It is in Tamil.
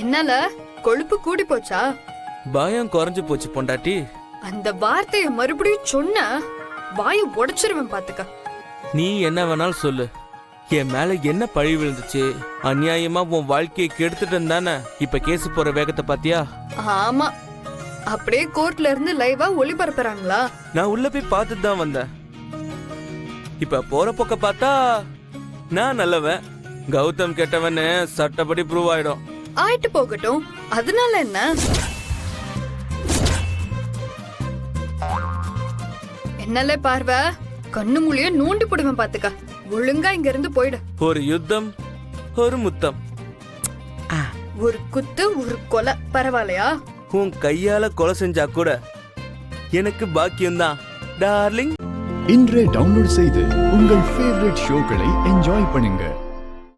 என்னால கொழுப்பு கூடி போச்சா? பயம் குறைஞ்சு போச்சு பொண்டாட்டி. அந்த வார்த்தைய மறுபடியும் சொன்ன வாயை உடைச்சிருவேன் பாத்துக்க. நீ என்ன வேணாலும் சொல்லு, என் மேல என்ன பழி விழுந்துச்சு? அநியாயமா உன் வாழ்க்கையை கெடுத்துட்டேன் தானே. இப்ப கேஸ் போற வேகத்தை பாத்தியா? ஆமா, அப்படியே கோர்ட்ல இருந்து லைவா ஒளிபரப்புறாங்களா? நான் உள்ள போய் பார்த்துட்டு தான் வந்தேன். இப்ப போற போக்க பார்த்தா நான் நல்லவன், கௌதம் கெட்டவன்னு சட்டப்படி ப்ரூவ் ஆயிடும். ஆயிட்டு போகட்டும், அதனால என்ன? என்னலே பார்வை, கண்ணு மூலிய நோண்டி போடுவேன் பாத்துக்க. ஒழுங்கா இங்க இருந்து போயிடு. ஒரு யுத்தம், ஒரு முத்தம். ஒரு குத்து, ஒரு கொலை பரவாயில்லையா? உன் கையால கொலை செஞ்சா கூட எனக்கு பாக்கியம்தான் டார்லிங். இன்றே டவுன்லோட் செய்து உங்கள் ஃபேவரட் ஷோக்களை என்ஜாய் பண்ணுங்க.